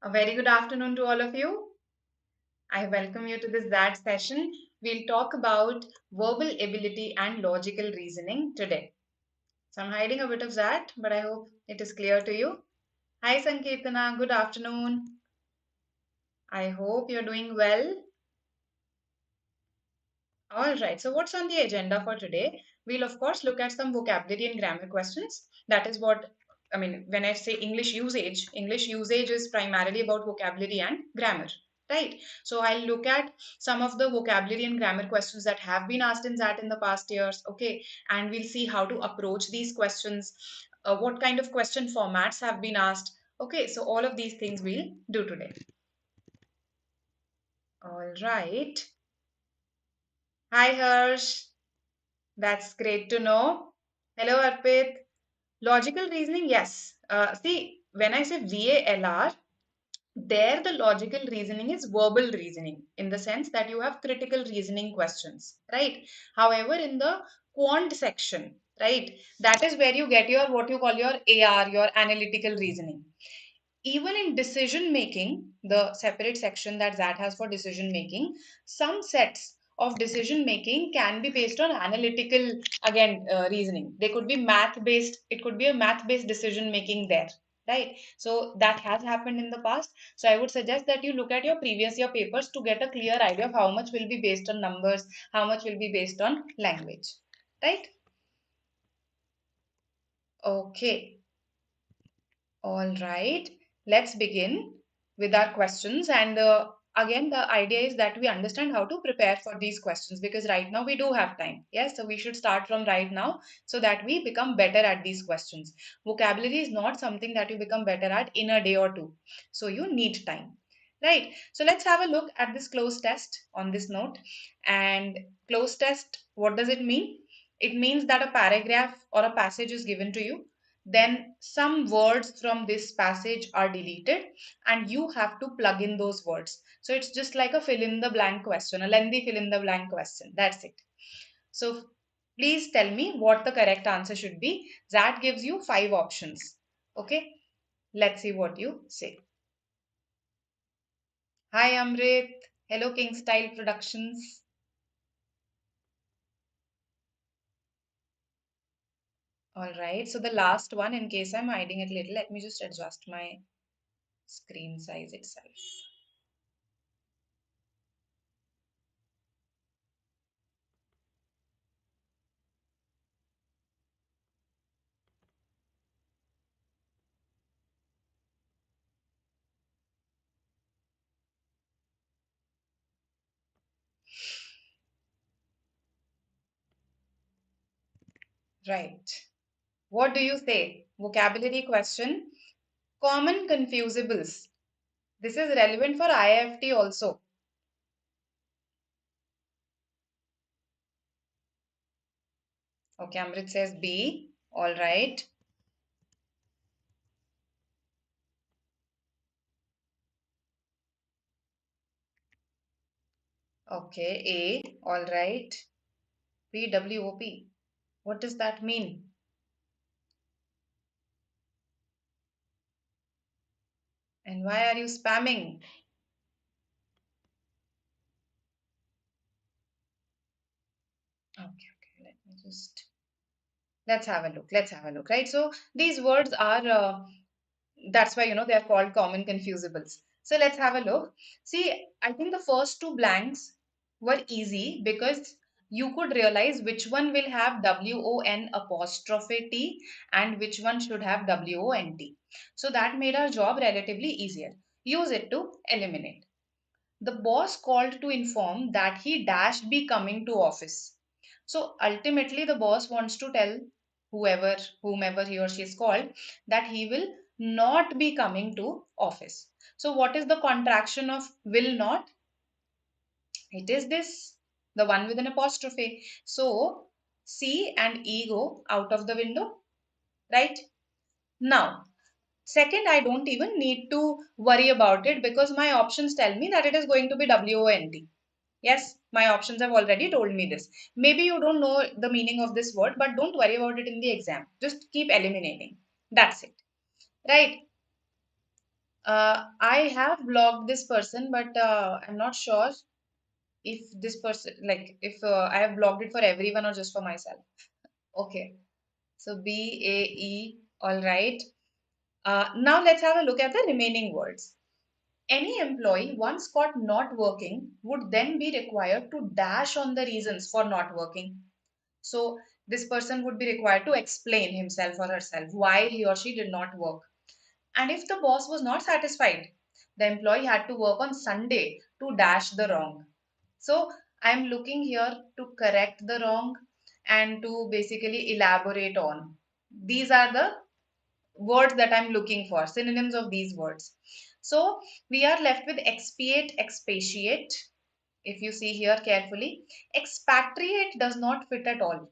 A very good afternoon to all of you. I welcome you to this XAT session. We'll talk about verbal ability and logical reasoning today. So I'm hiding a bit of that, but I hope it is clear to you. Hi Sankirtana, good afternoon. I hope you're doing well. All right, so what's on the agenda for today? We'll of course look at some vocabulary and grammar questions. That is what I mean when I say English usage is primarily about vocabulary and grammar, right? So I'll look at some of the vocabulary and grammar questions that have been asked in that in the past years, okay? And we'll see how to approach these questions, what kind of question formats have been asked. Okay, so all of these things we'll do today. All right. Hi Harsh. That's great to know. Hello, Arpit. Logical reasoning, yes. See, when I say VALR, there the logical reasoning is verbal reasoning in the sense that you have critical reasoning questions, right? However, in the quant section, right, that is where you get your what you call your AR, your analytical reasoning. Even in decision making, the separate section that has for decision making, some sets of decision making can be based on analytical reasoning. They could be math based, it could be a math based decision making there, right? So that has happened in the past. So I would suggest that you look at your previous year papers to get a clear idea of how much will be based on numbers, how much will be based on language, right? Okay. All right, let's begin with our questions. And again, the idea is that we understand how to prepare for these questions because right now we do have time. Yes, so we should start from right now so that we become better at these questions. Vocabulary is not something that you become better at in a day or two. So you need time. Right. So let's have a look at this cloze test on this note. And cloze test, what does it mean? It means that a paragraph or a passage is given to you, then some words from this passage are deleted and you have to plug in those words. So it's just like a fill in the blank question, a lengthy fill in the blank question. That's it. So please tell me what the correct answer should be. That gives you 5 options. Okay, let's see what you say. Hi Amrit. Hello King Style Productions. All right, so the last one, in case I'm hiding it a little, let me just adjust my screen size itself. Right. What do you say? Vocabulary question. Common confusables. This is relevant for IFT also. Okay, Amrit says B. All right. Okay, A. All right. PWOP. What does that mean? And why are you spamming? Okay, let me just. Let's have a look. Let's have a look, right? So these words are that's why they are called common confusables. So let's have a look. See, I think the first two blanks were easy because you could realize which one will have WON apostrophe T and which one should have WONT. So that made our job relatively easier. Use it to eliminate. The boss called to inform that he dash be coming to office. So ultimately, the boss wants to tell whomever he or she is called, that he will not be coming to office. So what is the contraction of will not? It is this, the one with an apostrophe. So C and E go out of the window, right? Now, second, I don't even need to worry about it because my options tell me that it is going to be WONT. Yes, my options have already told me this. Maybe you don't know the meaning of this word, but don't worry about it in the exam. Just keep eliminating. That's it. Right? I have blocked this person, but I'm not sure if this person, like, if I have blocked it for everyone or just for myself. Okay, so BAE, all right. Now let's have a look at the remaining words. Any employee once caught not working would then be required to dash on the reasons for not working. So this person would be required to explain himself or herself why he or she did not work. And if the boss was not satisfied, the employee had to work on Sunday to dash the wrong. So I'm looking here to correct the wrong and to basically elaborate on. These are the words that I'm looking for, synonyms of these words. So we are left with expiate, expatiate. If you see here carefully, expatriate does not fit at all.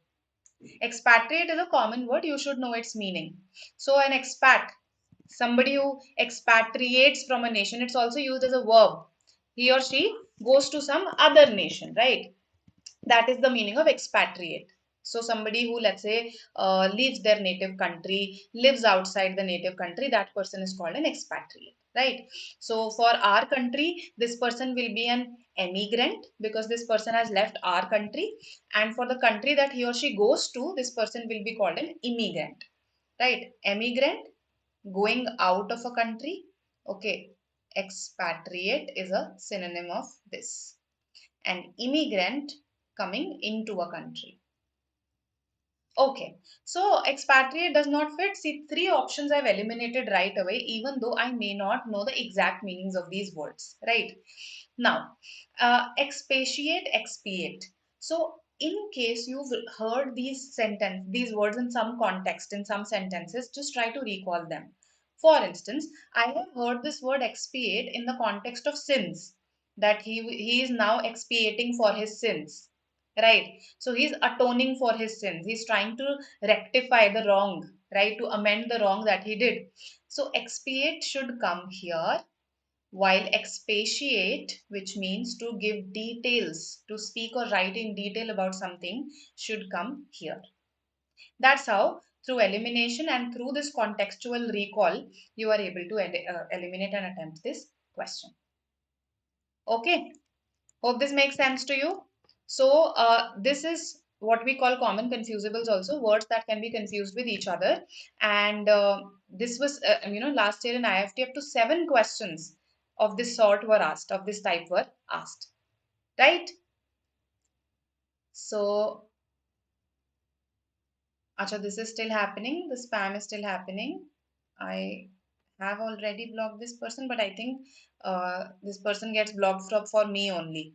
Expatriate is a common word, you should know its meaning. So an expat, somebody who expatriates from a nation, it's also used as a verb. He or she goes to some other nation, right? That is the meaning of expatriate. So somebody who, let's say, leaves their native country, lives outside the native country, that person is called an expatriate, right? So for our country, this person will be an emigrant because this person has left our country, and for the country that he or she goes to, this person will be called an immigrant, right? Emigrant, going out of a country. Okay, expatriate is a synonym of this. An immigrant, coming into a country. Okay, so expatriate does not fit. See, three options I've eliminated right away, even though I may not know the exact meanings of these words, right? Now, expatiate, expiate. So, in case you've heard these words in some context, in some sentences, just try to recall them. For instance, I have heard this word expiate in the context of sins, that he is now expiating for his sins, right? So he's atoning for his sins. He's trying to rectify the wrong, right? To amend the wrong that he did. So expiate should come here, while expatiate, which means to give details, to speak or write in detail about something, should come here. That's how, through elimination and through this contextual recall, you are able to eliminate and attempt this question. Okay, hope this makes sense to you. So, this is what we call common confusables, also words that can be confused with each other. And this was, last year in IFT, up to 7 questions of this sort were asked, of this type were asked, right? So, acha, this is still happening. The spam is still happening. I have already blocked this person, but I think this person gets blocked for me only.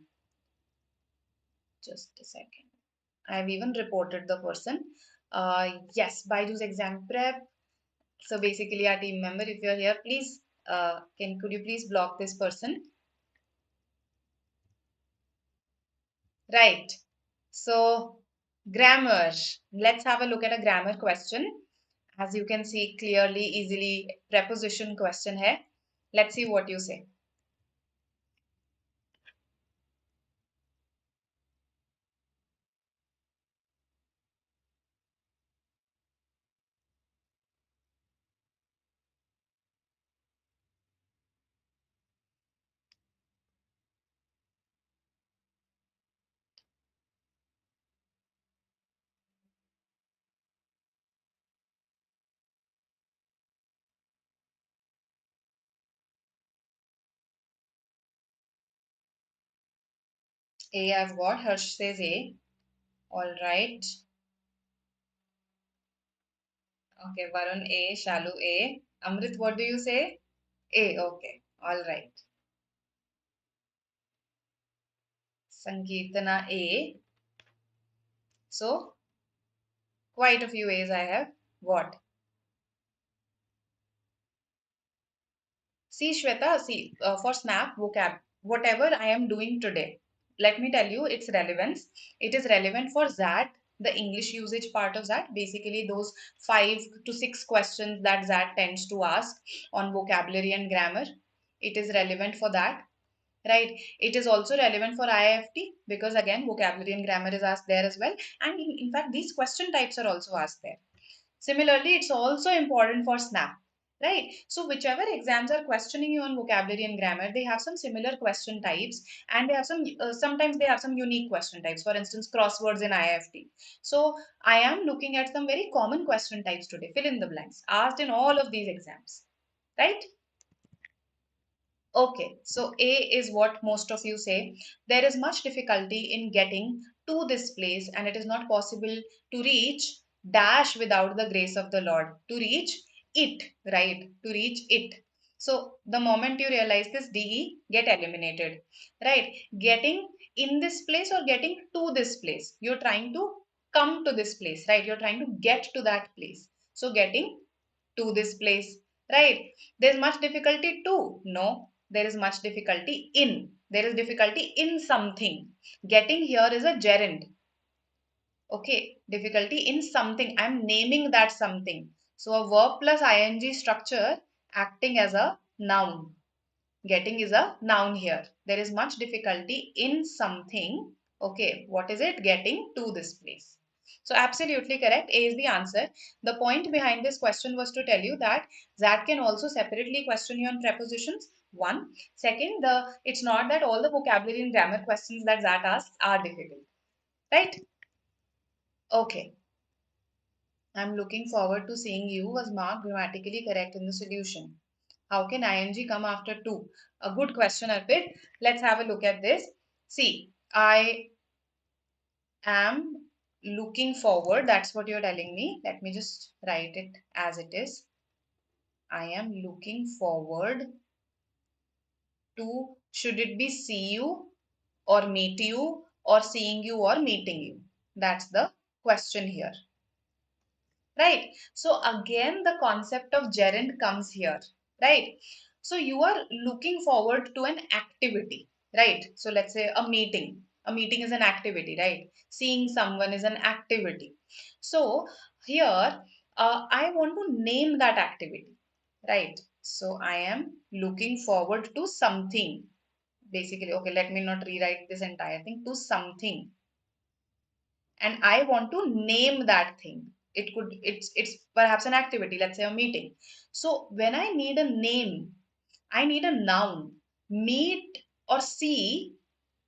Just a second. I've even reported the person. Yes, BYJU'S exam prep. So basically, our team member, if you're here, please, could you please block this person? Right. So grammar. Let's have a look at a grammar question. As you can see clearly, easily, preposition question here. Let's see what you say. A, I've got. Harsh says A. All right. Okay, Varun A, Shalu A. Amrit, what do you say? A, okay. All right. Sankirtana A. So, quite a few A's I have got. See, Shweta, see, for Snap vocab, whatever I am doing today, let me tell you its relevance. It is relevant for XAT, the English usage part of XAT, basically those 5 to 6 questions that XAT tends to ask on vocabulary and grammar. It is relevant for that, right? It is also relevant for IIFT because again, vocabulary and grammar is asked there as well. And in fact, these question types are also asked there. Similarly, it's also important for SNAP, right? So whichever exams are questioning you on vocabulary and grammar, they have some similar question types, and they have some sometimes they have some unique question types, for instance crosswords in IFT. So I am looking at some very common question types today, fill in the blanks, asked in all of these exams, right? Okay, so A is what most of you say. There is much difficulty in getting to this place, and it is not possible to reach dash without the grace of the Lord. To reach it, right? To reach it. So the moment you realize this, DE get eliminated, right? Getting in this place or getting to this place. You're trying to come to this place, right? You're trying to get to that place. So getting to this place, right? There's much difficulty to. No, there is much difficulty in. There is difficulty in something. Getting here is a gerund. Okay, difficulty in something. I'm naming that something. So a verb plus ing structure acting as a noun. Getting is a noun here. There is much difficulty in something. Okay, what is it? Getting to this place. So absolutely correct. A is the answer. The point behind this question was to tell you that XAT can also separately question you on prepositions. One. Second, it's not that all the vocabulary and grammar questions that XAT asks are difficult. Right? Okay. I'm looking forward to seeing you was marked grammatically correct in the solution. How can ing come after to? A good question, Arpit. Let's have a look at this. See, I am looking forward. That's what you're telling me. Let me just write it as it is. I am looking forward to, should it be see you or meet you or seeing you or meeting you? That's the question here. Right? So again, the concept of gerund comes here, right? So you are looking forward to an activity, right? So let's say a meeting. A meeting is an activity, right? Seeing someone is an activity. So here, I want to name that activity, right? So I am looking forward to something. Basically, okay, let me not rewrite this entire thing, to something, and I want to name that thing. It's perhaps an activity, let's say a meeting. So when I need a name, I need a noun. Meet or see,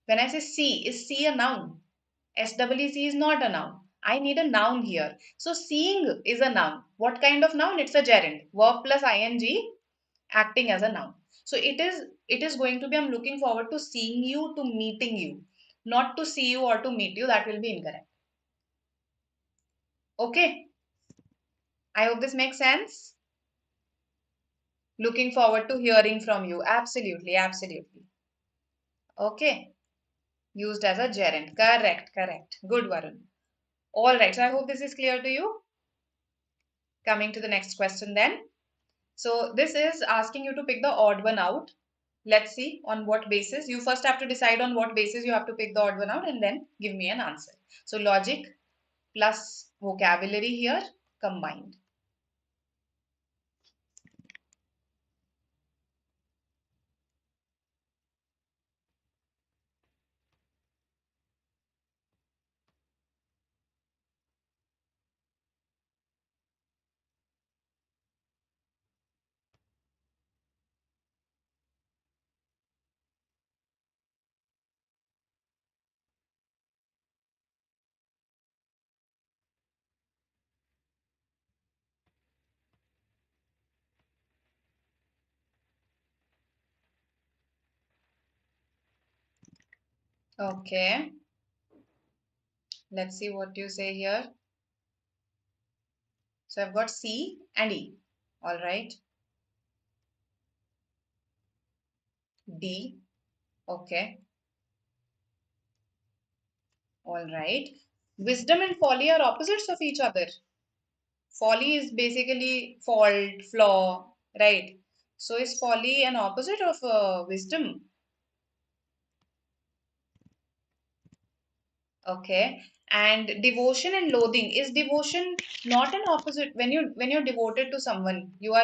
when I say see, is see a noun? SWC is not a noun. I need a noun here. So seeing is a noun. What kind of noun? It's a gerund. Verb plus ing acting as a noun. So it is going to be I'm looking forward to seeing you, to meeting you, not to see you or to meet you. That will be incorrect. Okay. I hope this makes sense. Looking forward to hearing from you. Absolutely, absolutely. Okay. Used as a gerund. Correct, correct. Good, Varun. All right. So I hope this is clear to you. Coming to the next question then. So this is asking you to pick the odd one out. Let's see on what basis. You first have to decide on what basis you have to pick the odd one out and then give me an answer. So logic plus vocabulary here combined. Okay. Let's see what you say here. So I've got C and E. All right. D. Okay. All right. Wisdom and folly are opposites of each other. Folly is basically fault, flaw, right? So is folly an opposite of wisdom? Okay. And devotion and loathing, is devotion not an opposite? When you're devoted to someone, you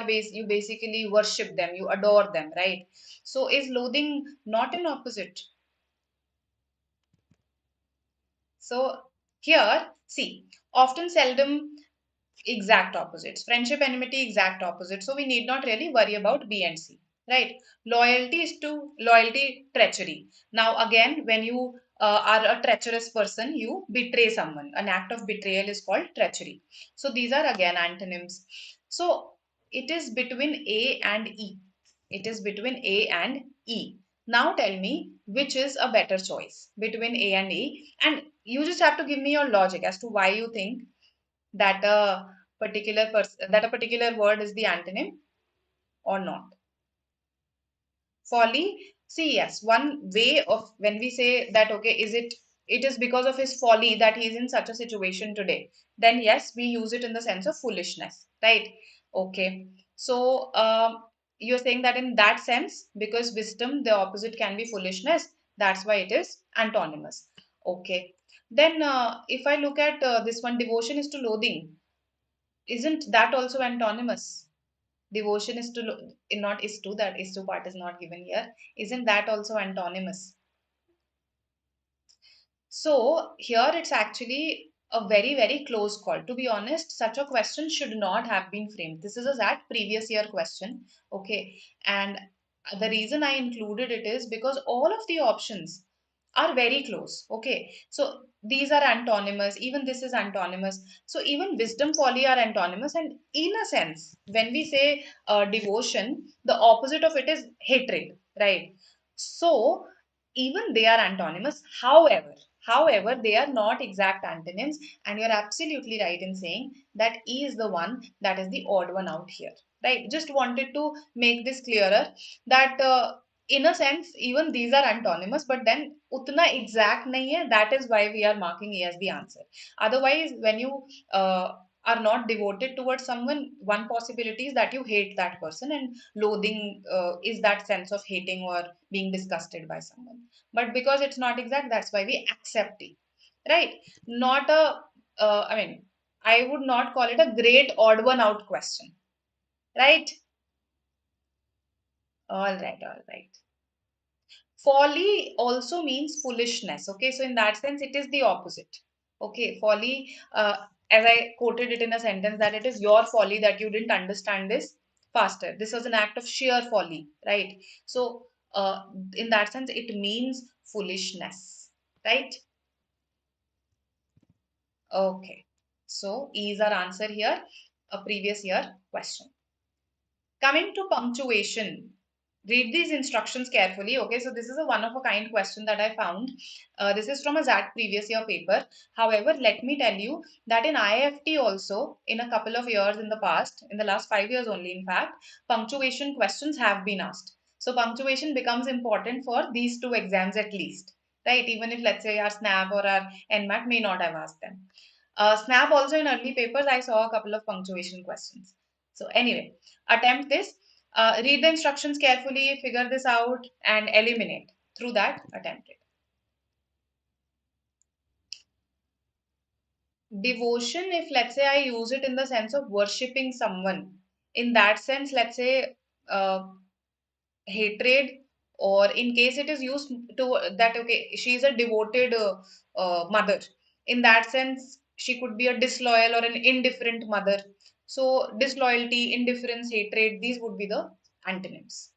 basically worship them, you adore them, right? So is loathing not an opposite? So here, see, often, seldom, Exact opposites. Friendship, enmity, exact opposite. So we need not really worry about B and C, right? Loyalty, treachery. Now again, when you are a treacherous person, you betray someone. An act of betrayal is called treachery. So these are again antonyms. So it is between A and E. It is between A and E. Now tell me which is a better choice between A and E, and you just have to give me your logic as to why you think that a particular word is the antonym or not. Folly, see, yes, one way of when we say that, okay, it is because of his folly that he is in such a situation today, then yes, we use it in the sense of foolishness, right? Okay, so you're saying that in that sense, because wisdom, the opposite can be foolishness, that's why it is antonymous. Okay, then if I look at this one, devotion is to loathing, isn't that also antonymous? Devotion is to not is to, that is to part is not given here. Isn't that also antonymous? So here it's actually a very, very close call. To be honest, such a question should not have been framed. This is a that previous year question. Okay. And the reason I included it is because all of the options are very close. Okay. So these are antonymous. Even this is antonymous. So even wisdom, folly are antonymous. And in a sense, when we say devotion, the opposite of it is hatred, right? So even they are antonymous. However, they are not exact antonyms, and you're absolutely right in saying that E is the one that is the odd one out here, right? Just wanted to make this clearer that in a sense, even these are antonymous, but then utna exact nahi hai. That is why we are marking E as the answer. Otherwise, when you are not devoted towards someone, one possibility is that you hate that person, and loathing is that sense of hating or being disgusted by someone. But because it's not exact, that's why we accept it, right? Not a I mean, I would not call it a great odd one out question, right? All right. Folly also means foolishness. Okay, so in that sense, it is the opposite. Okay, folly, as I quoted it in a sentence, that it is your folly that you didn't understand this faster. This was an act of sheer folly, right? So, in that sense, it means foolishness, right? Okay, so E is our answer here, a previous year question. Coming to punctuation, read these instructions carefully. Okay, so this is a one of a kind question that I found. This is from a XAT previous year paper. However, let me tell you that in IFT also, in a couple of years in the past, in the last 5 years only, in fact, punctuation questions have been asked. So punctuation becomes important for these two exams at least, right? Even if let's say our SNAP or our NMAT may not have asked them. SNAP also in early papers, I saw a couple of punctuation questions. So anyway, attempt this. Read the instructions carefully, figure this out, and eliminate. Through that, attempt it. Devotion, if let's say I use it in the sense of worshipping someone, in that sense, let's say uh, hatred, or in case it is used to that, okay, she is a devoted mother. In that sense, she could be a disloyal or an indifferent mother. So, disloyalty, indifference, hatred, these would be the antonyms.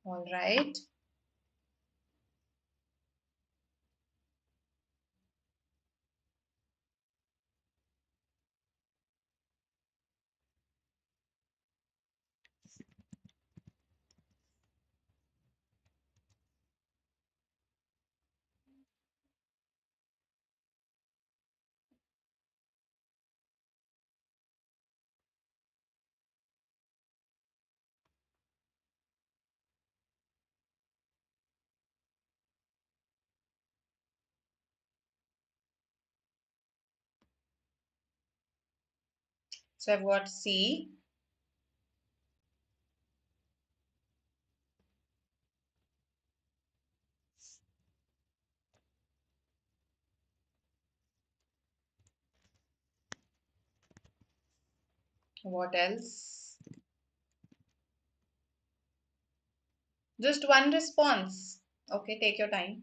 All right. So I've got C. What else? Just one response. Okay, take your time.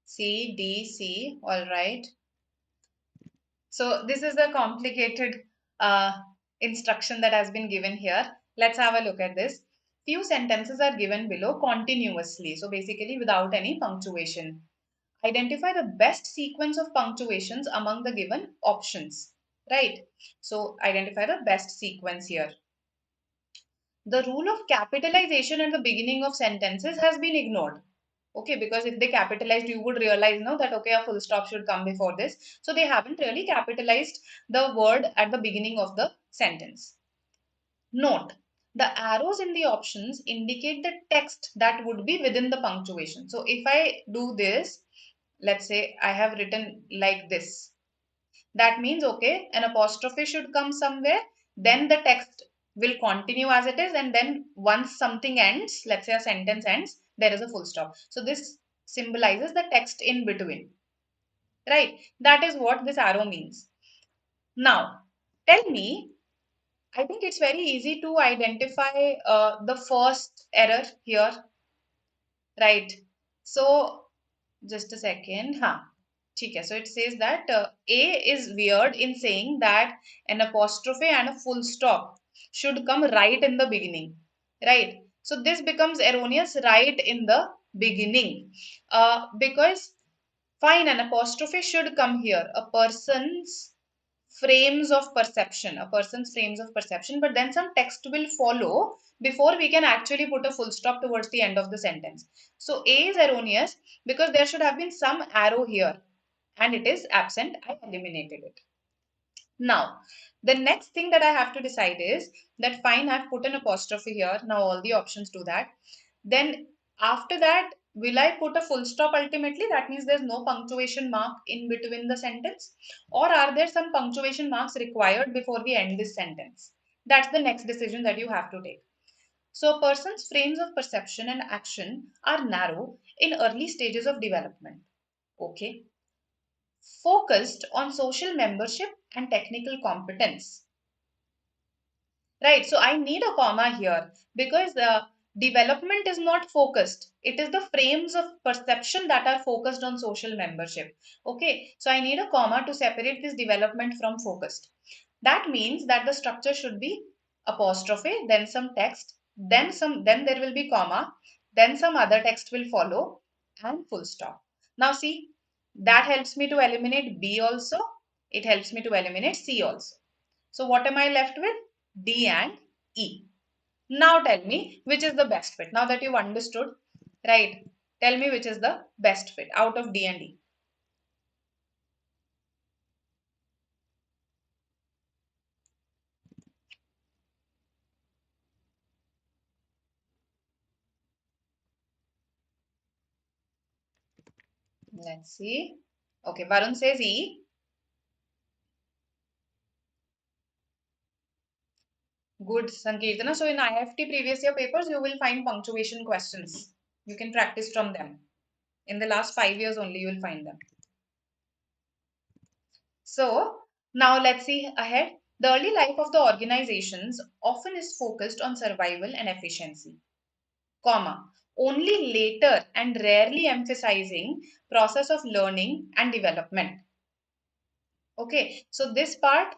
C, D, C. All right. So this is the complicated uh, instruction that has been given here. Let's have a look at this. Few sentences are given below continuously. So basically without any punctuation. Identify the best sequence of punctuations among the given options. Right. So identify the best sequence here. The rule of capitalization at the beginning of sentences has been ignored. Okay, because if they capitalized, you would realize now that okay, a full stop should come before this. So they haven't really capitalized the word at the beginning of the sentence. Note, the arrows in the options indicate the text that would be within the punctuation. So if I do this, let's say I have written like this. That means, okay, an apostrophe should come somewhere, then the text will continue as it is, and then once something ends, let's say a sentence ends, there is a full stop. So this symbolizes the text in between, right? That is what this arrow means. Now, tell me, I think it's very easy to identify the first error here, right? So just a second. Huh. ठीक है. So it says that A is weird in saying that an apostrophe and a full stop should come right in the beginning. Right. So this becomes erroneous right in the beginning. Because fine, an apostrophe should come here. A person's frames of perception, but then some text will follow before we can actually put a full stop towards the end of the sentence. So A is erroneous because there should have been some arrow here and it is absent. I eliminated it. Now, the next thing that I have to decide is that fine, I've put an apostrophe here. Now all the options do that. Then after that, will I put a full stop ultimately? That means there's no punctuation mark in between the sentence. Or are there some punctuation marks required before we end this sentence? That's the next decision that you have to take. So a person's frames of perception and action are narrow in early stages of development. Okay. Focused on social membership and technical competence. Right, so I need a comma here because the development is not focused. It is the frames of perception that are focused on social membership. Okay, so I need a comma to separate this development from focused. That means that the structure should be apostrophe, then some text, then there will be comma, then some other text will follow, and full stop. Now see, that helps me to eliminate B also. It helps me to eliminate C also. So what am I left with? D and E. Now tell me which is the best fit. Now that you've understood, right? Tell me which is the best fit out of D and E. Let's see. Okay, Varun says E. Good, Sankirtana. So in IFT previous year papers, you will find punctuation questions. You can practice from them. In the last 5 years only, you will find them. So now let's see ahead. The early life of the organizations often is focused on survival and efficiency, comma, only later and rarely emphasizing process of learning and development. Okay, so this part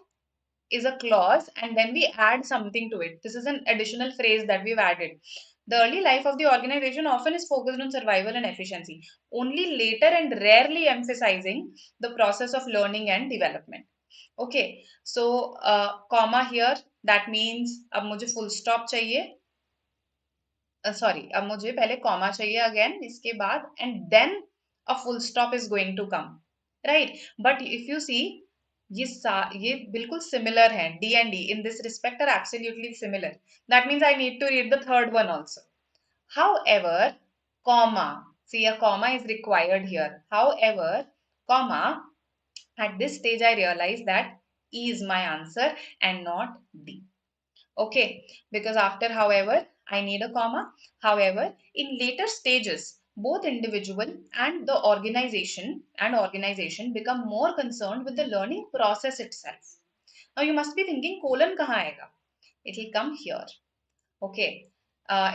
is a clause and then we add something to it. This is an additional phrase that we've added. The early life of the organization often is focused on survival and efficiency, only later and rarely emphasizing the process of learning and development. Okay, so comma here, that means अब मुझे full stop चाहिए, sorry अब मुझे पहले comma चाहिए again इसके बाद and then a full stop is going to come, right? But if you see ये बिल्कुल सिमिलर है, D and D in this respect are absolutely similar. That means I need to read the third one also. However, comma, see a comma is required here. However, comma, at this stage I realize that E is my answer and not D. Okay, because after however, I need a comma. However, in later stages, both individual and the organization become more concerned with the learning process itself. Now you must be thinking colon kahan aega? It will come here. Okay.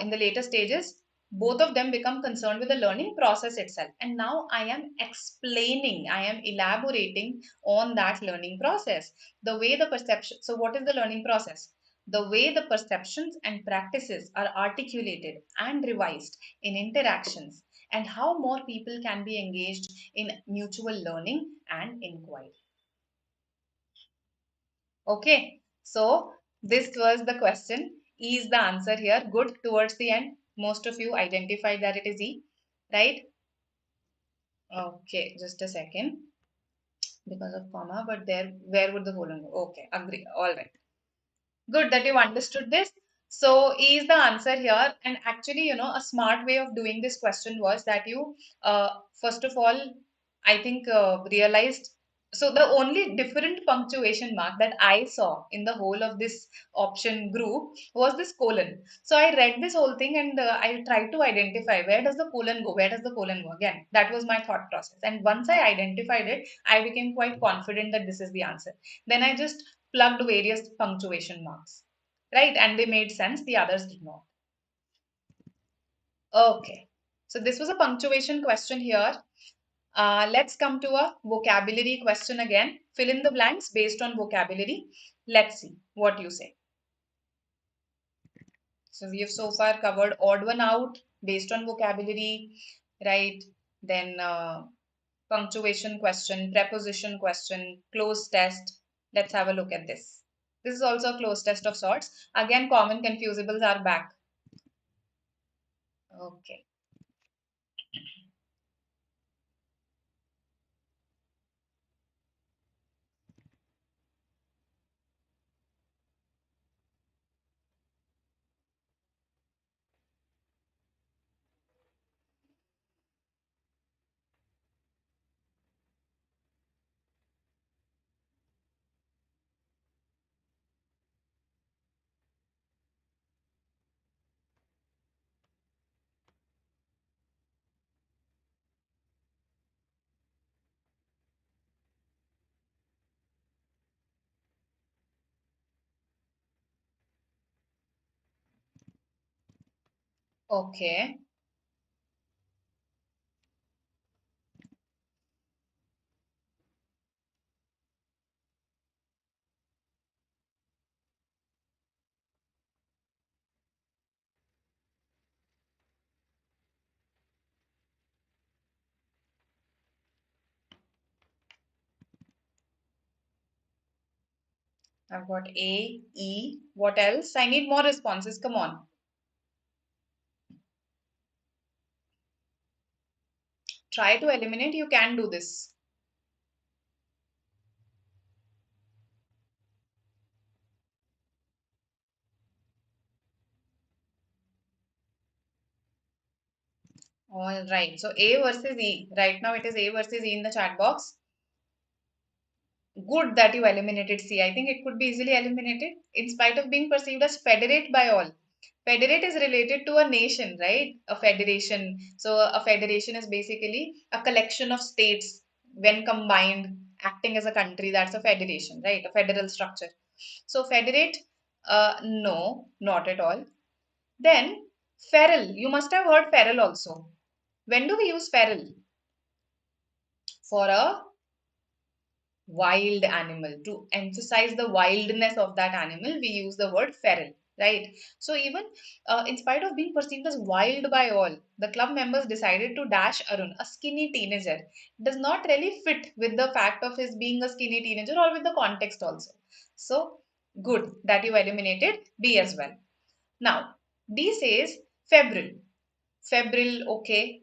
In the later stages, both of them become concerned with the learning process itself. And now I am explaining, I am elaborating on that learning process. The way the perception, so what is the learning process? The way the perceptions and practices are articulated and revised in interactions, and how more people can be engaged in mutual learning and inquiry. Okay, so this was the question. E is the answer here. Good, towards the end. Most of you identified that it is E, right? Okay, just a second. Because of comma, but there, where would the colon go? Okay, agree. All right. Good that you've understood this. So E is the answer here. And actually, a smart way of doing this question was that you, first of all, I think realized. So the only different punctuation mark that I saw in the whole of this option group was this colon. So I read this whole thing and I tried to identify where does the colon go? Where does the colon go? Again, that was my thought process. And once I identified it, I became quite confident that this is the answer. Then I just plugged various punctuation marks, right? And they made sense, the others did not. Okay, so this was a punctuation question here. Let's come to a vocabulary question again. Fill in the blanks based on vocabulary. Let's see what you say. So we have so far covered odd one out based on vocabulary, right? Then punctuation question, preposition question, cloze test. Let's have a look at this. This is also a cloze test of sorts. Again, common confusables are back. Okay. Okay. I've got A, E. What else? I need more responses. Come on. Try to eliminate. You can do this. All right. So A versus E. Right now it is A versus E in the chat box. Good that you eliminated C. I think it could be easily eliminated in spite of being perceived as federate by all. Federate is related to a nation, right? A federation. So a federation is basically a collection of states when combined, acting as a country. That's a federation, right? A federal structure. So federate, no, not at all. Then feral. You must have heard feral also. When do we use feral? For a wild animal. To emphasize the wildness of that animal, we use the word feral. right? So even in spite of being perceived as wild by all, the club members decided to dash Arun, a skinny teenager. Does not really fit with the fact of his being a skinny teenager or with the context also. So good that you eliminated B as well. Now, D says febrile. Febrile, okay.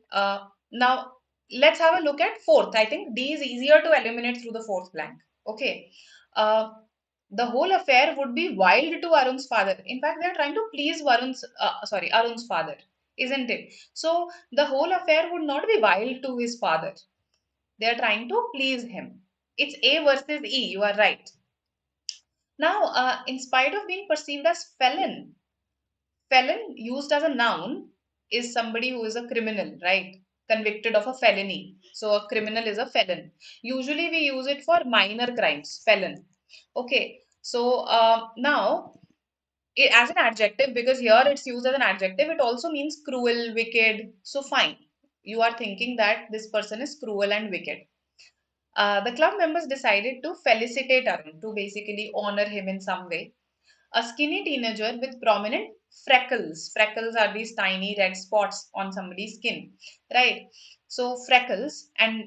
Now, let's have a look at fourth. I think D is easier to eliminate through the fourth blank. Okay. Uh, the whole affair would be wild to Arun's father. In fact, they are trying to please Arun's father, isn't it? So, the whole affair would not be wild to his father. They are trying to please him. It's A versus E, you are right. Now, in spite of being perceived as felon, felon used as a noun is somebody who is a criminal, right? Convicted of a felony. So a criminal is a felon. Usually we use it for minor crimes, felon. Okay. So now as an adjective, because here it's used as an adjective, it also means cruel, wicked. So fine. You are thinking that this person is cruel and wicked. The club members decided to felicitate Arun, to basically honor him in some way. A skinny teenager with prominent freckles. Freckles are these tiny red spots on somebody's skin, right? So freckles and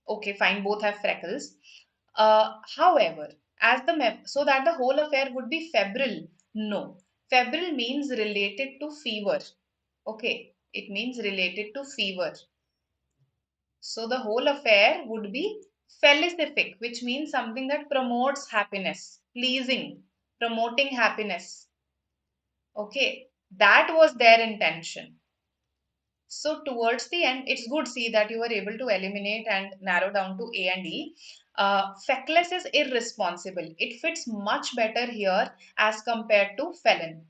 okay, fine, both have freckles. However, as the so that the whole affair would be febrile. No, febrile means related to fever. Okay, it means related to fever. So the whole affair would be felicific, which means something that promotes happiness, pleasing, promoting happiness. Okay, that was their intention. So towards the end, it's good see that you were able to eliminate and narrow down to A and E. Feckless is irresponsible. It fits much better here as compared to felon.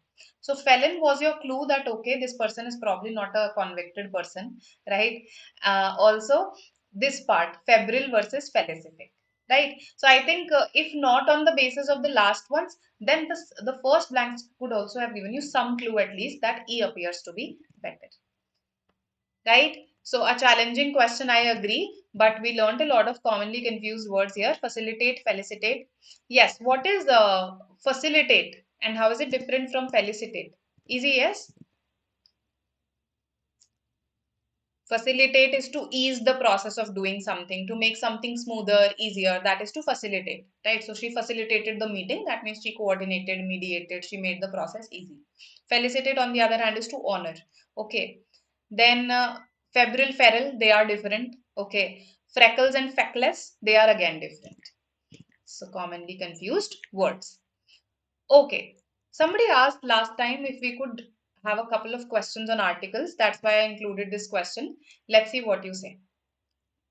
So felon was your clue that okay, this person is probably not a convicted person, right? Also, this part, febrile versus felicific, right? So I think if not on the basis of the last ones, then the first blanks could also have given you some clue at least that E appears to be better, right? So a challenging question, I agree, but we learned a lot of commonly confused words here. Facilitate, felicitate. Yes, what is facilitate and how is it different from felicitate? Easy, yes? Facilitate is to ease the process of doing something, to make something smoother, easier. That is to facilitate, right? So she facilitated the meeting. That means she coordinated, mediated, she made the process easy. Felicitate, on the other hand, is to honor. Okay. Then febrile, feral, they are different. Okay. Freckles and feckless, they are again different. So commonly confused words. Okay. Somebody asked last time if we could have a couple of questions on articles. That's why I included this question. Let's see what you say.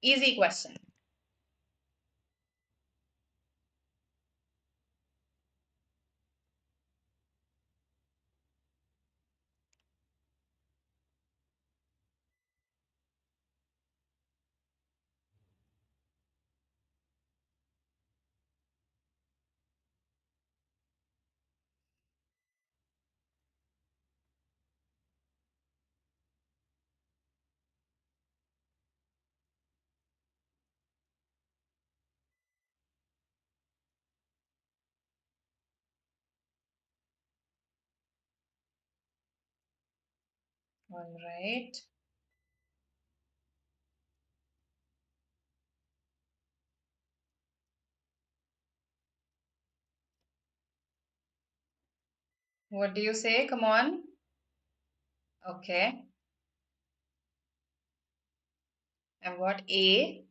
Easy question. All right. What do you say? Come on. Okay. I've got A.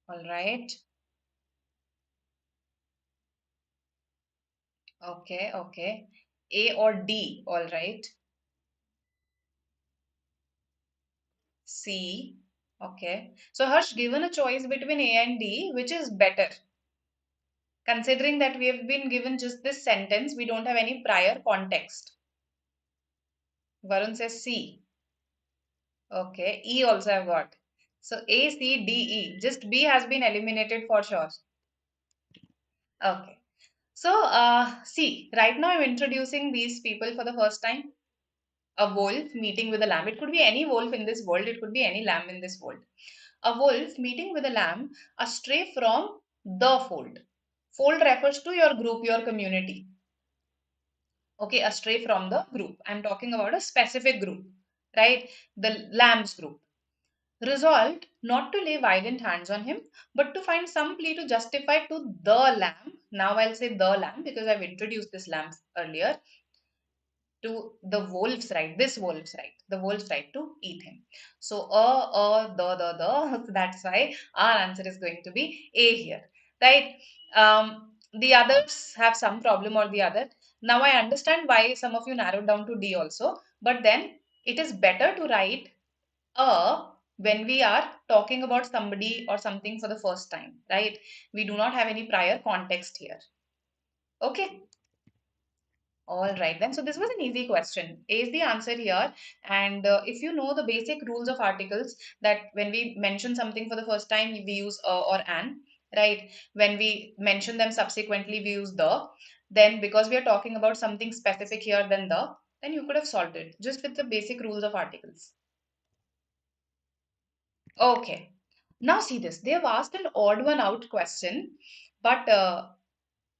All right. Okay. Okay. A or D. All right. C. Okay. So Harsh, given a choice between A and D, which is better? Considering that we have been given just this sentence, we don't have any prior context. Varun says C. Okay. E also I've got. So A, C, D, E. Just B has been eliminated for sure. Okay. So, see, right now I'm introducing these people for the first time. A wolf meeting with a lamb. It could be any wolf in this world, it could be any lamb in this world. A wolf meeting with a lamb astray from the fold. Fold refers to your group, your community. Okay, astray from the group. I'm talking about a specific group, right? The lambs group. Resolved not to lay violent hands on him, but to find some plea to justify to the lamb. Now I'll say the lamb because I've introduced this lamb earlier, to the wolf's right, this wolf's right, the wolf's right to eat him. So, the. That's why our answer is going to be A here, right? The others have some problem or the other. Now I understand why some of you narrowed down to D also, but then it is better to write a when we are talking about somebody or something for the first time, right? We do not have any prior context here. Okay. All right then. So this was an easy question. A is the answer here. And if you know the basic rules of articles, that when we mention something for the first time, we use a or an, right? When we mention them subsequently, we use the. Then because we are talking about something specific here than the, then you could have solved it just with the basic rules of articles. Okay. Now see this. They have asked an odd one out question, but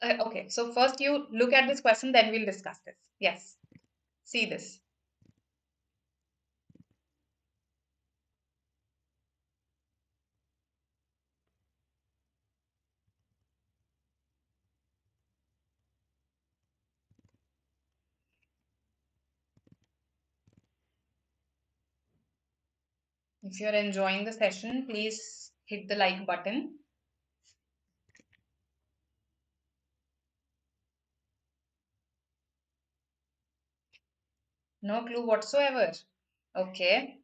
okay. So first you look at this question, then we'll discuss this. Yes. See this. If you're enjoying the session, please hit the like button. No clue whatsoever. Okay.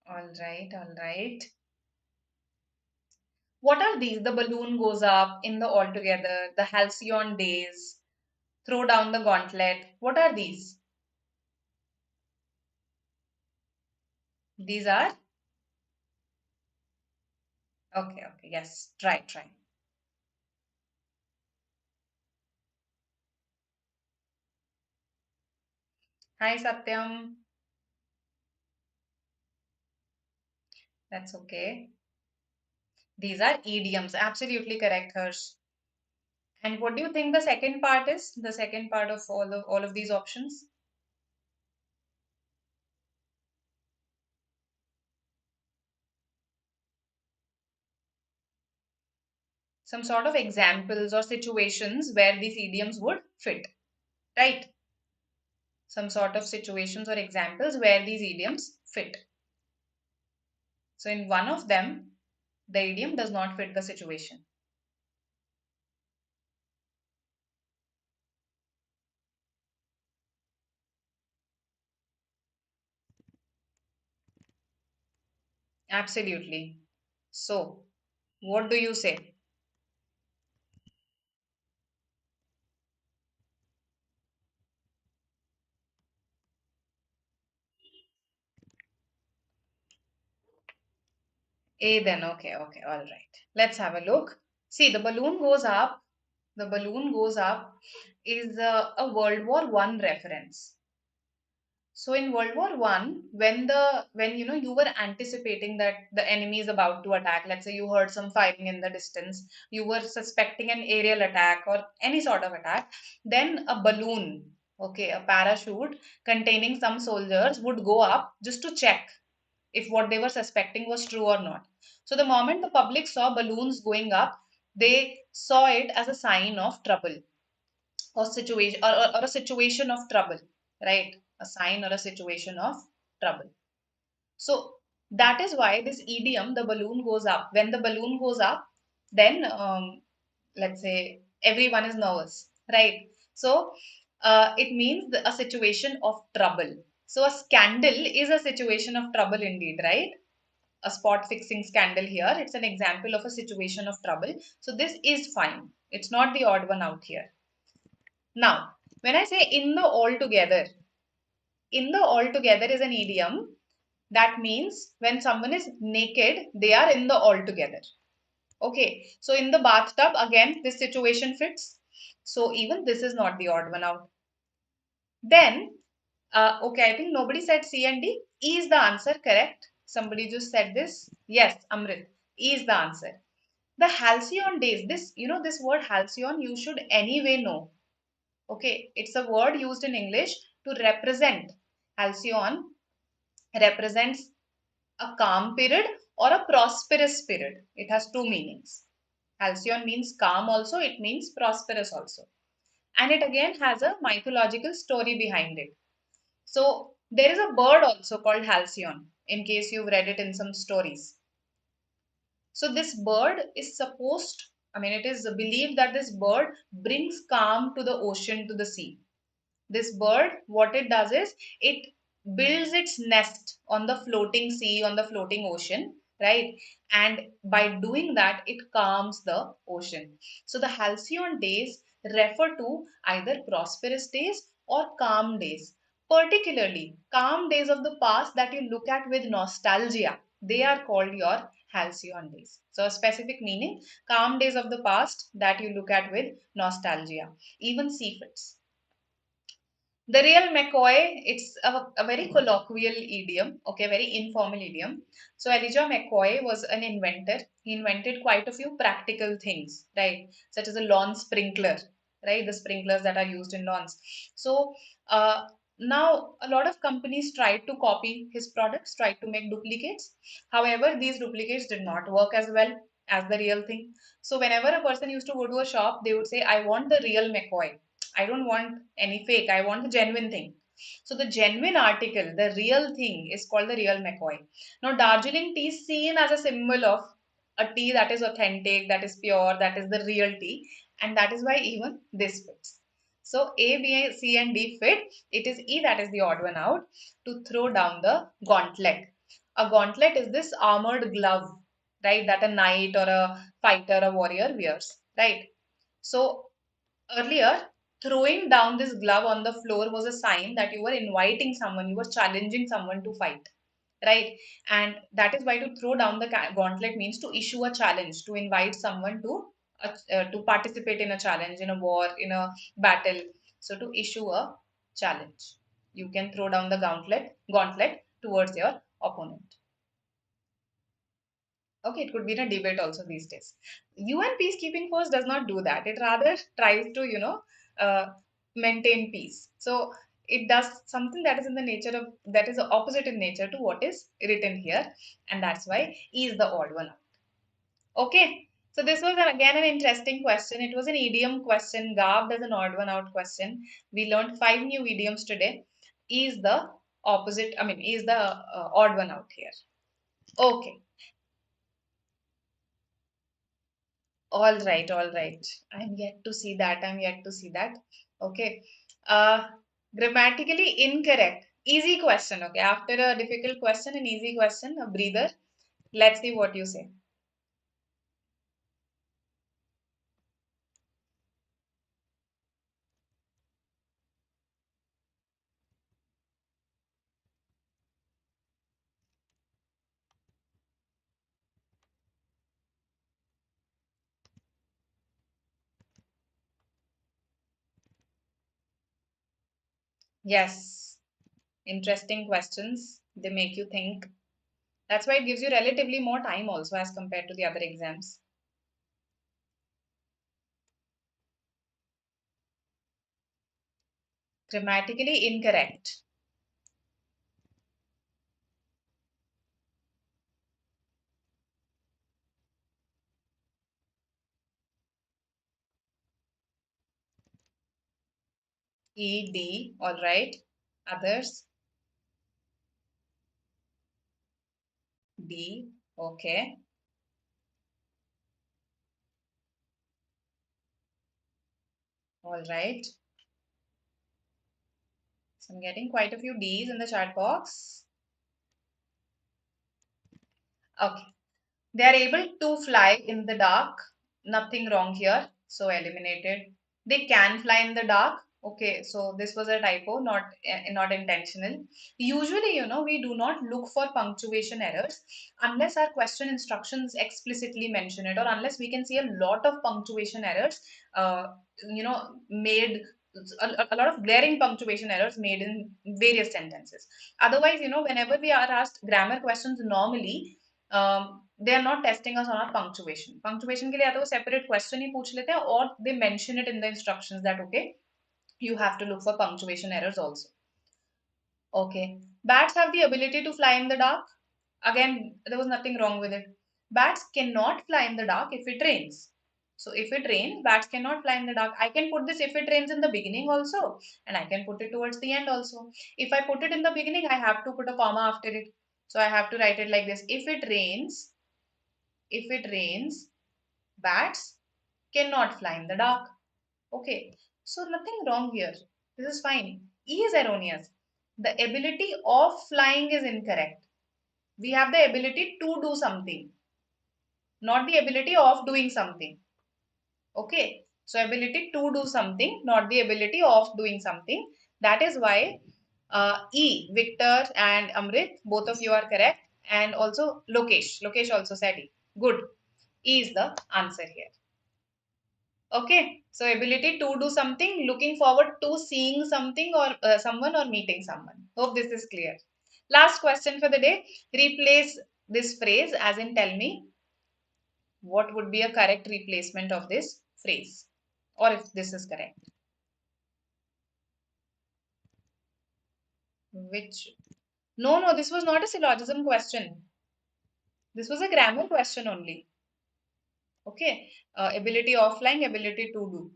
All right. All right. What are these? The balloon goes up in the altogether, the halcyon days, throw down the gauntlet. What are these? These are? Okay. Okay. Yes. Try. Try. Hi, Satyam. That's okay. These are idioms. Absolutely correct, Harsh. And what do you think the second part is? The second part of all of these options? Some sort of examples or situations where these idioms would fit, right? Some sort of situations or examples where these idioms fit. So in one of them, the idiom does not fit the situation. Absolutely. So, what do you say? A then, okay, okay, all right. Let's have a look. See, the balloon goes up. The balloon goes up is a World War One reference. So in World War One, when you were anticipating that the enemy is about to attack, let's say you heard some firing in the distance, you were suspecting an aerial attack or any sort of attack, then a balloon, okay, a parachute containing some soldiers would go up just to check if what they were suspecting was true or not. So the moment the public saw balloons going up, they saw it as a sign of trouble or situation or a situation of trouble, right? A sign or a situation of trouble. So that is why this idiom, the balloon goes up. When the balloon goes up, then let's say everyone is nervous, right? So it means a situation of trouble. So a scandal is a situation of trouble indeed, right? A spot fixing scandal here. It's an example of a situation of trouble. So this is fine. It's not the odd one out here. Now, when I say in the altogether is an idiom that means when someone is naked, they are in the altogether. Okay, so in the bathtub, again, this situation fits. So even this is not the odd one out. Then, okay, I think nobody said C and D. E is the answer, correct? Somebody just said this. Yes, Amrit. E is the answer. The halcyon days, this, this word halcyon, you should anyway know. Okay, it's a word used in English to represent. Halcyon represents a calm period or a prosperous period. It has two meanings. Halcyon means calm also, it means prosperous also. And it again has a mythological story behind it. So there is a bird also called Halcyon, in case you've read it in some stories. So this bird is supposed, I mean, it is believed that this bird brings calm to the ocean, to the sea. This bird, what it does is it builds its nest on the floating sea, on the floating ocean, right? And by doing that, it calms the ocean. So the halcyon days refer to either prosperous days or calm days. Particularly, calm days of the past that you look at with nostalgia, they are called your halcyon days. So, a specific meaning, calm days of the past that you look at with nostalgia. Even seafoods. The real McCoy, it's a very colloquial idiom, okay, very informal idiom. So Elijah McCoy was an inventor. He invented quite a few practical things, right? Such as a lawn sprinkler, right? The sprinklers that are used in lawns. So now a lot of companies tried to copy his products, tried to make duplicates. However, these duplicates did not work as well as the real thing. So whenever a person used to go to a shop, they would say, I want the real McCoy. I don't want any fake. I want the genuine thing. So the genuine article, the real thing, is called the real McCoy. Now, Darjeeling tea is seen as a symbol of a tea that is authentic, that is pure, that is the real tea, and that is why even this fits. So A, B, C, and D fit. It is E that is the odd one out to throw down the gauntlet. A gauntlet is this armored glove, right? That a knight or a fighter, a warrior wears, right? So earlier, throwing down this glove on the floor was a sign that you were inviting someone, you were challenging someone to fight, right? And that is why to throw down the gauntlet means to issue a challenge, to invite someone to participate in a challenge, in a war, in a battle. So to issue a challenge, you can throw down the gauntlet towards your opponent. Okay, it could be in a debate also these days. UN peacekeeping force does not do that. It rather tries to, uh, maintain peace. So it does something that is in the nature of, that is opposite in nature to what is written here. And that's why E is the odd one out. Okay. So this was again an interesting question. It was an idiom question, garbed as an odd one out question. We learned 5 new idioms today. E is the opposite, I mean, E is the odd one out here. Okay. All right, all right. I'm yet to see that. I'm yet to see that. Okay. Uh, Grammatically incorrect. Easy question. Okay. After a difficult question, an easy question, a breather. Let's see what you say. Yes. Interesting questions. They make you think. That's why it gives you relatively more time also as compared to the other exams. Grammatically incorrect. E, D. All right. Others. D. Okay. All right. So I'm getting quite a few D's in the chat box. Okay. They are able to fly in the dark. Nothing wrong here. So eliminated. They can fly in the dark. Okay, so this was a typo, not intentional. Usually, we do not look for punctuation errors unless our question instructions explicitly mention it, or unless we can see a lot of punctuation errors, made a lot of glaring punctuation errors made in various sentences. Otherwise, whenever we are asked grammar questions normally, they are not testing us on our punctuation. Punctuation के लिए या तो वो separate question ही पूछ लेते हैं, or they mention it in the instructions that okay, you have to look for punctuation errors also. Okay. Bats have the ability to fly in the dark. Again, there was nothing wrong with it. Bats cannot fly in the dark if it rains. So if it rains, bats cannot fly in the dark. I can put this if it rains in the beginning also, and I can put it towards the end also. If I put it in the beginning, I have to put a comma after it. So I have to write it like this. If it rains, bats cannot fly in the dark. Okay, so nothing wrong here. This is fine. E is erroneous. The ability of flying is incorrect. We have the ability to do something, not the ability of doing something. Okay, so ability to do something, not the ability of doing something. That is why E, Victor and Amrit, both of you are correct. And also Lokesh. Lokesh also said E. Good. E is the answer here. Okay, so ability to do something, looking forward to seeing something or someone or meeting someone. Hope this is clear. Last question for the day. Replace this phrase as in tell me what would be a correct replacement of this phrase, or if this is correct. Which? No, no, this was not a syllogism question. This was a grammar question only. Okay, ability of flying, ability to do.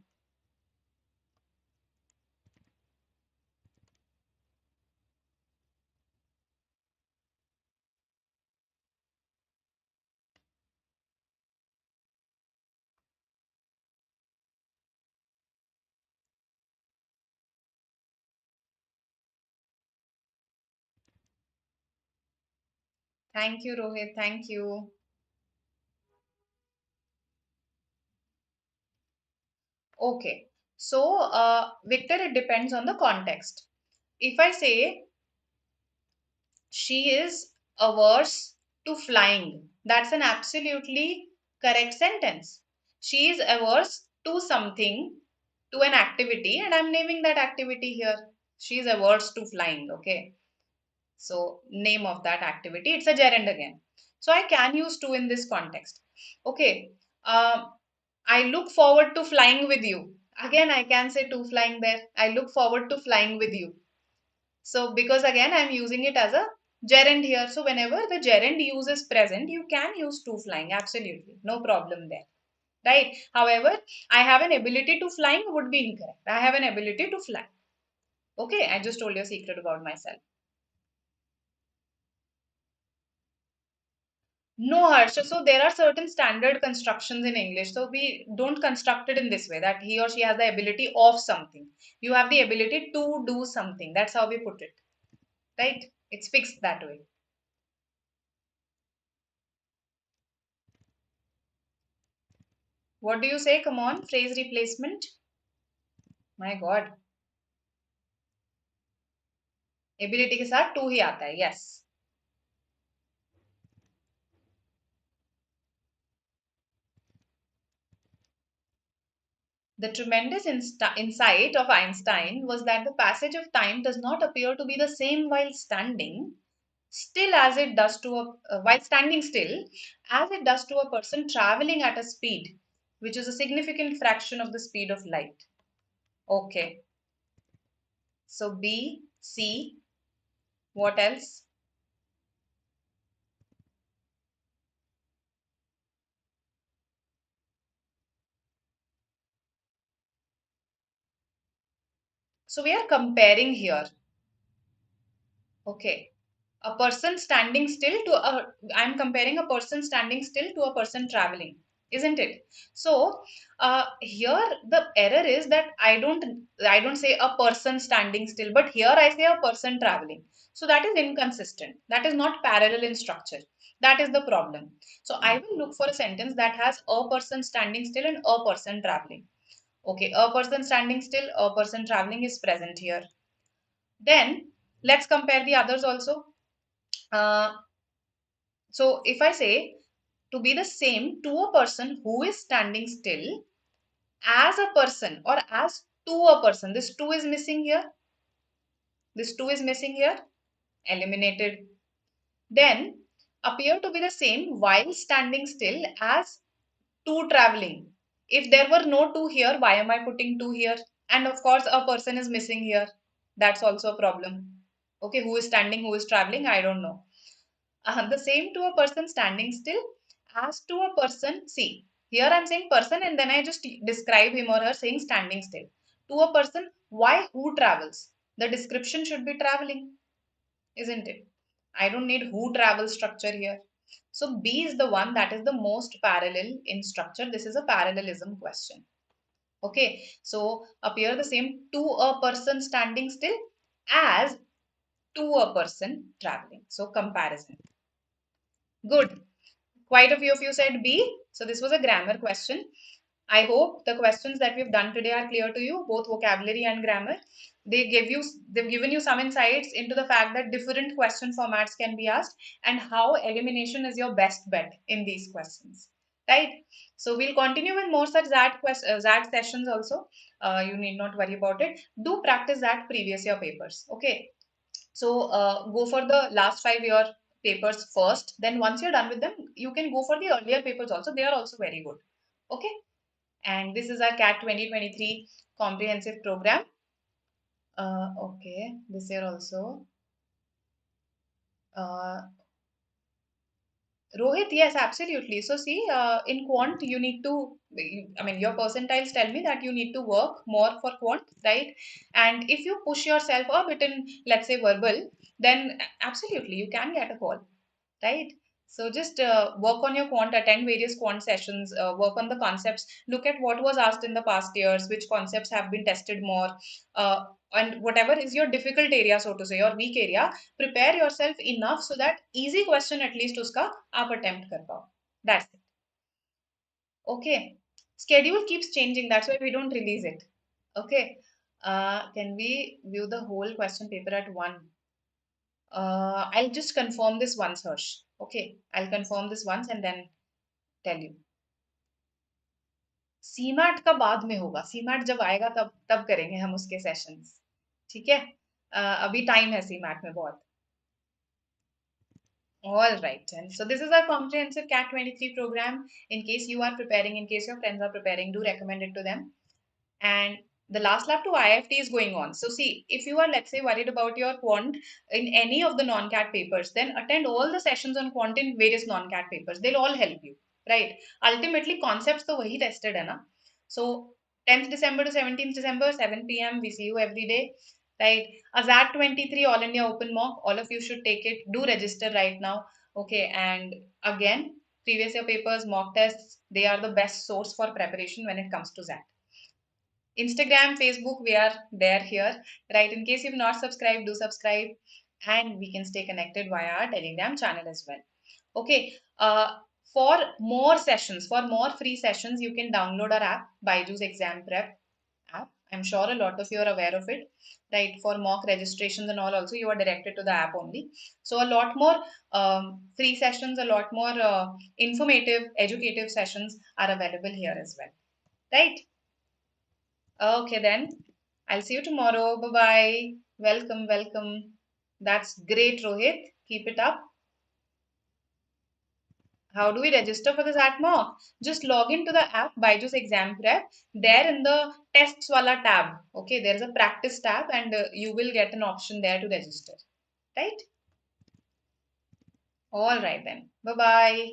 Thank you, Rohit. Thank you. Okay. So, Victor, it depends on the context. If I say she is averse to flying, that's an absolutely correct sentence. She is averse to something, to an activity, and I'm naming that activity here. She is averse to flying. Okay. So, name of that activity, it's a gerund again. So, I can use to in this context. Okay. I look forward to flying with you. Again, I can say to flying there. I look forward to flying with you. So, because again, I'm using it as a gerund here. So, whenever the gerund use is present, you can use to flying. Absolutely. No problem there. Right. However, I have an ability to flying would be incorrect. I have an ability to fly. Okay. I just told you a secret about myself. No, Harsha. So there are certain standard constructions in English. So we don't construct it in this way that he or she has the ability of something. You have the ability to do something. That's how we put it. Right? It's fixed that way. What do you say? Come on, phrase replacement. My God. Ability के साथ to ही आता है. Yes. The tremendous insight of Einstein was that the passage of time does not appear to be the same while standing still as it does to a while standing still as it does to a person traveling at a speed which is a significant fraction of the speed of light. Okay, so B, C, what else? So we are comparing here. Okay, a person standing still to a, I'm comparing a person standing still to a person traveling, isn't it? So here the error is that I don't say a person standing still, but here I say a person traveling. So that is inconsistent. That is not parallel in structure. That is the problem. So I will look for a sentence that has a person standing still and a person traveling. Okay, a person standing still, a person traveling is present here. Then let's compare the others also. Uh, so if I say to be the same to a person who is standing still as a person or as to a person. This to is missing here. This to is missing here. Eliminated. Then appear to be the same while standing still as to traveling. If there were no to here, why am I putting to here? And of course, a person is missing here. That's also a problem. Okay, who is standing, who is traveling? I don't know. The same to a person standing still as to a person. See, here I'm saying person and then I just describe him or her saying standing still. To a person, why who travels? The description should be traveling, isn't it? I don't need who travels structure here. So B is the one that is the most parallel in structure. This is a parallelism question. Okay, so appear the same to a person standing still as to a person traveling. So comparison. Good. Quite a few of you said B. So this was a grammar question. I hope the questions that we've done today are clear to you, both vocabulary and grammar. They've given you some insights into the fact that different question formats can be asked and how elimination is your best bet in these questions. Right? So we'll continue with more such ZAT sessions also. You need not worry about it. Do practice that previous year papers. Okay. So go for the last 5 year papers first. Then once you're done with them, you can go for the earlier papers also. They are also very good. Okay. And this is our CAT 2023 comprehensive program. Okay, this year also. Uh, Rohit, yes, absolutely. So see, in quant, you need to, I mean, your percentiles tell me that you need to work more for quant, right? And if you push yourself a bit in, let's say, verbal, then absolutely, you can get a call, right? So just work on your quant, attend various quant sessions, work on the concepts, look at what was asked in the past years, which concepts have been tested more, uh, and whatever is your difficult area, so to say, your weak area, prepare yourself enough so that easy question at least uska आप attempt कर पाओ. That's it. Okay. Schedule keeps changing. That's why we don't release it. Okay. Can we view the whole question paper at one? I'll just confirm this once, Harsh. Okay, I'll confirm this once and then tell you. CMAT का बाद में होगा. CMAT जब आएगा तब तब करेंगे हम उसके सेशंस. ठीक है. अभी टाइम है सीमैट में बहुत. All right, then. So this is our comprehensive CAT 23 program. In case you are preparing, in case your friends are preparing, do recommend it to them. And the last lap to IFT is going on. So see, if you are, let's say, worried about your quant in any of the non-CAT papers, then attend all the sessions on quant in various non-CAT papers. They'll all help you, right? Ultimately, concepts to wahi tested hai na. So 10th December to 17th December, 7 p.m. We see you every day, right? Azad 23 All India Open Mock. All of you should take it. Do register right now. Okay, and again, previous year papers, mock tests, they are the best source for preparation when it comes to that. Instagram, Facebook, we are there here, right? In case you've not subscribed, do subscribe, and we can stay connected via our Telegram channel as well. Okay, for more sessions, for more free sessions, you can download our app, BYJU'S Exam Prep app. I'm sure a lot of you are aware of it, right? For mock registrations and all, also you are directed to the app only. So a lot more free sessions, a lot more informative, educative sessions are available here as well, right? Okay, then. I'll see you tomorrow. Bye bye. Welcome, welcome. That's great, Rohit. Keep it up. How do we register for this ATMOC? Just log into the app BYJU'S Exam Prep. There in the tests wala tab. Okay, there is a practice tab and you will get an option there to register. Right? All right then. Bye bye.